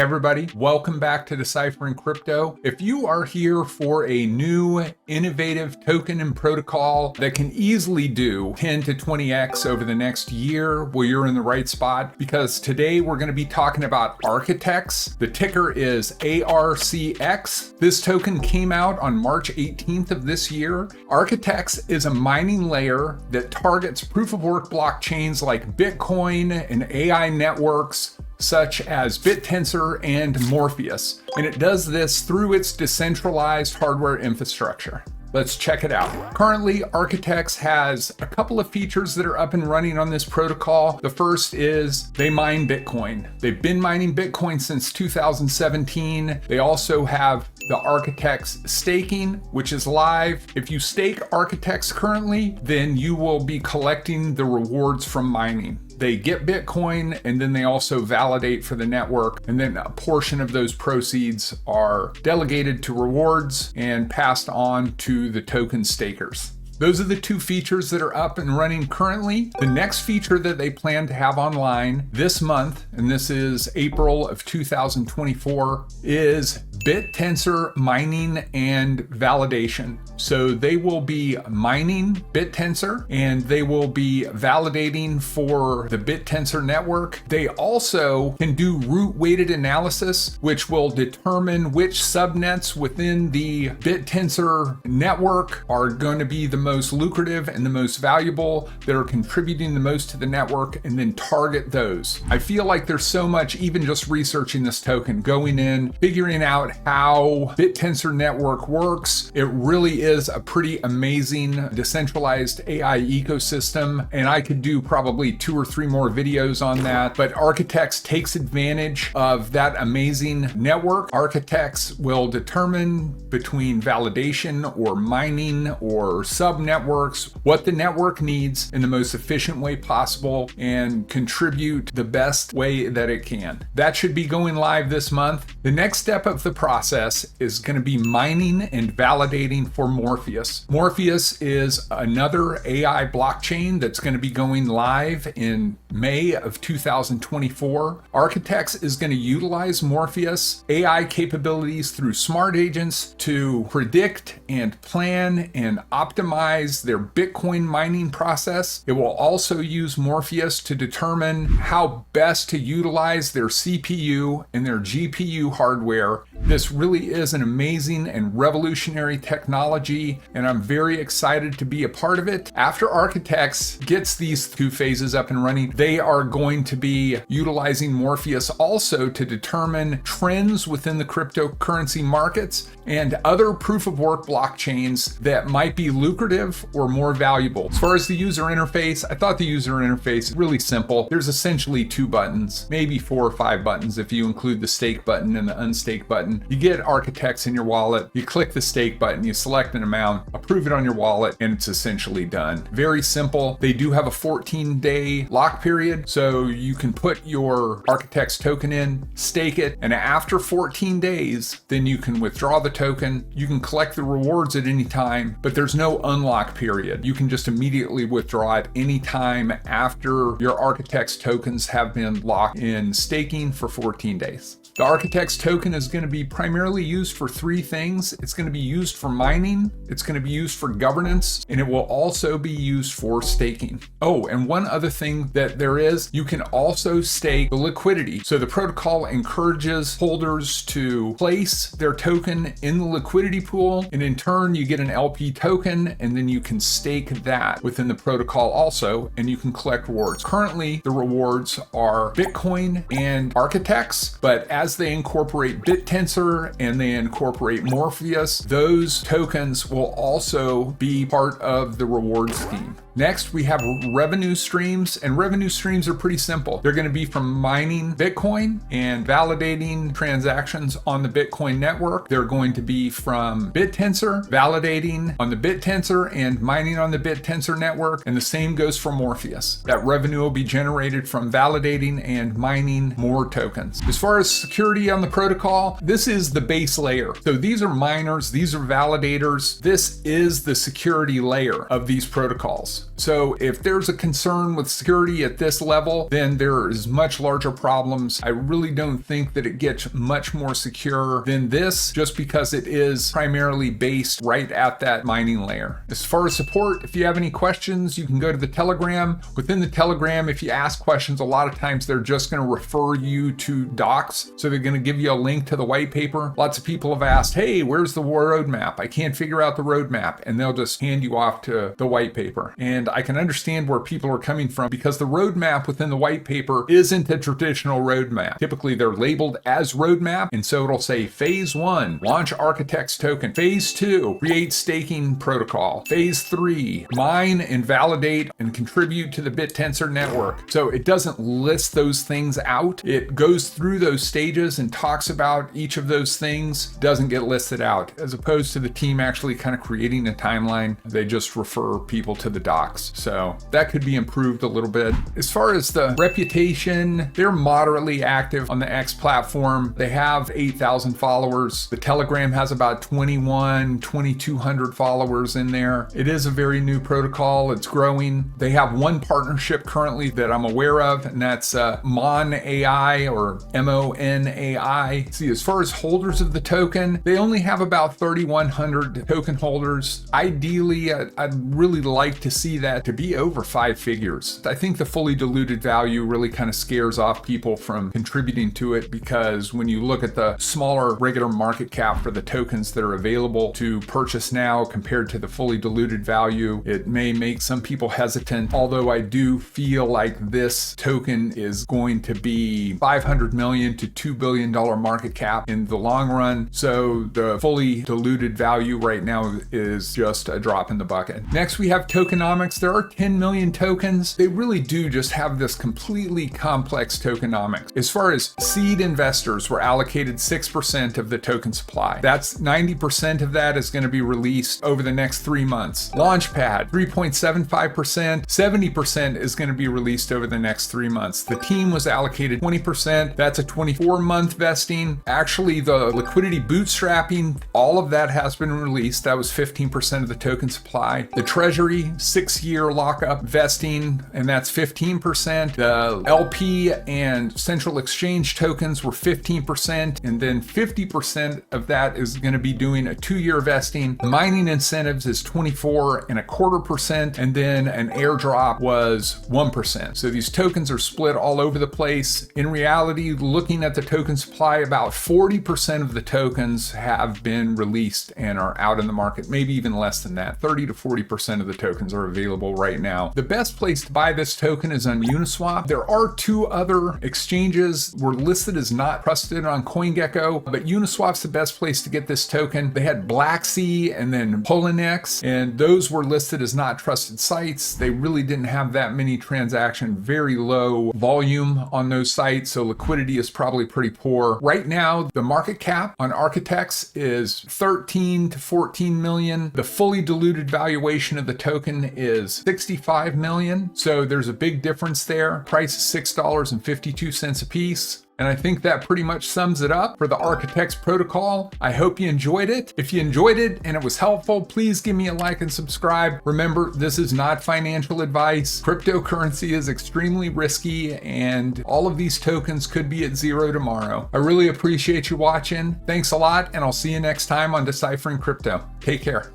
everybody, welcome back to Deciphering Crypto. If you are here for a new innovative token and protocol that can easily do 10 to 20x over the next year, well, you're in the right spot, because today we're going to be talking about Architex. The ticker is ARCX. This token came out on March 18th of this year. Architex is a mining layer that targets proof-of-work blockchains like Bitcoin and AI networks such as BitTensor and Morpheus, and it does this through its decentralized hardware infrastructure. Let's check it out. Currently, Architex has a couple of features that are up and running on this protocol. The first is they mine Bitcoin. They've been mining Bitcoin since 2017. They also have the Architex staking, which is live. If you stake Architex currently, then you will be collecting the rewards from mining. They get Bitcoin and then they also validate for the network, and then a portion of those proceeds are delegated to rewards and passed on to the token stakers. Those are the two features that are up and running currently. The next feature that they plan to have online this month, and this is April of 2024, is BitTensor mining and validation. So they will be mining BitTensor and they will be validating for the BitTensor network. They also can do root weighted analysis, which will determine which subnets within the BitTensor network are going to be the most lucrative and the most valuable, that are contributing the most to the network, and then target those. I feel like there's so much, even just researching this token, going in, figuring out how BitTensor network works. It really is a pretty amazing decentralized AI ecosystem, and I could do probably 2 or 3 more videos on that. But Architex takes advantage of that amazing network. Architex will determine between validation or mining or sub networks what the network needs in the most efficient way possible and contribute the best way that it can. That should be going live this month. The next step of the process is going to be mining and validating for Morpheus. Morpheus is another AI blockchain that's going to be going live in May of 2024. Architex is going to utilize Morpheus AI capabilities through smart agents to predict and plan and optimize their Bitcoin mining process. It will also use Morpheus to determine how best to utilize their CPU and their GPU hardware. This really is an amazing and revolutionary technology, and I'm very excited to be a part of it. After Architex gets these 2 phases up and running, they are going to be utilizing Morpheus also to determine trends within the cryptocurrency markets and other proof-of-work blockchains that might be lucrative or more valuable. As far as the user interface, I thought the user interface is really simple. There's essentially 2 buttons, maybe 4 or 5 buttons if you include the stake button and the unstake button. You get Architex in your wallet, you click the stake button, you select an amount, approve it on your wallet, and it's essentially done. Very simple. They do have a 14-day lock period, so you can put your Architex token in, stake it, and after 14 days, then you can withdraw the token. You can collect the rewards at any time, but there's no unlock period. You can just immediately withdraw it any time after your Architex tokens have been locked in staking for 14 days. The Architex token is going to be primarily used for 3 things. It's going to be used for mining, it's going to be used for governance, and it will also be used for staking. Oh, and one other thing that there is, you can also stake the liquidity. So the protocol encourages holders to place their token in the liquidity pool, and in turn you get an LP token, and then you can stake that within the protocol also, and you can collect rewards. Currently, the rewards are Bitcoin and Architex, but as they incorporate BitTensor and they incorporate Morpheus, those tokens will also be part of the reward scheme. Next, we have revenue streams, and revenue streams are pretty simple. They're going to be from mining Bitcoin and validating transactions on the Bitcoin network. They're going to be from BitTensor, validating on the BitTensor and mining on the BitTensor network, and the same goes for Morpheus. That revenue will be generated from validating and mining more tokens. As far as security on the protocol, this is the base layer. So these are miners, these are validators. This is the security layer of these protocols. So if there's a concern with security at this level, then there is much larger problems. I really don't think that it gets much more secure than this, just because it is primarily based right at that mining layer. As far as support, if you have any questions, you can go to the Telegram. Within the Telegram, if you ask questions, a lot of times they're just going to refer you to docs. So they're going to give you a link to the white paper. Lots of people have asked, hey, where's the roadmap? I can't figure out the roadmap. And they'll just hand you off to the white paper. And I can understand where people are coming from, because the roadmap within the white paper isn't a traditional roadmap. Typically they're labeled as roadmap. And so it'll say phase 1, launch Architex token. Phase 2, create staking protocol. Phase 3, mine and validate and contribute to the BitTensor network. So it doesn't list those things out. It goes through those stages and talks about each of those things, doesn't get listed out, as opposed to the team actually kind of creating a timeline. They just refer people to the docs. So that could be improved a little bit. As far as the reputation, they're moderately active on the X platform. They have 8,000 followers. The Telegram has about 2,200 followers in there. It is a very new protocol. It's growing. They have one partnership currently that I'm aware of, and that's MON AI or MONAI. See, as far as holders of the token, they only have about 3,100 token holders. Ideally, I'd really like to see that to be over 5 figures. I think the fully diluted value really kind of scares off people from contributing to it, because when you look at the smaller regular market cap for the tokens that are available to purchase now compared to the fully diluted value, it may make some people hesitant. Although I do feel like this token is going to be $500 million to $2 billion market cap in the long run. So the fully diluted value right now is just a drop in the bucket. Next, we have tokenomics. There are 10 million tokens. They really do just have this completely complex tokenomics. As far as seed investors were allocated 6% of the token supply. That's 90% of that is going to be released over the next 3 months. Launchpad, 3.75%, 70% is going to be released over the next 3 months. The team was allocated 20%. That's a 24-month vesting. Actually, the liquidity bootstrapping, all of that has been released. That was 15% of the token supply. The treasury, 6-year lockup vesting, and that's 15%. The LP and central exchange tokens were 15%, and then 50% of that is going to be doing a 2-year vesting. Mining incentives is 24.25%, and then an airdrop was 1%. So these tokens are split all over the place. In reality, looking at the token supply, about 40% of the tokens have been released and are out in the market, maybe even less than that. 30 to 40% of the tokens are available right now. The best place to buy this token is on Uniswap. There are 2 other exchanges were listed as not trusted on CoinGecko, but Uniswap's the best place to get this token. They had Black Sea and then Poloniex, and those were listed as not trusted sites. They really didn't have that many transactions, very low volume on those sites, so liquidity is probably pretty poor. Right now, the market cap on Architex is 13 to 14 million. The fully diluted valuation of the token is 65 million. So there's a big difference there. Price is $6.52 a piece. And I think that pretty much sums it up for the Architex protocol. I hope you enjoyed it. If you enjoyed it and it was helpful, please give me a like and subscribe. Remember, this is not financial advice. Cryptocurrency is extremely risky, and all of these tokens could be at zero tomorrow. I really appreciate you watching. Thanks a lot, and I'll see you next time on Deciphering Crypto. Take care.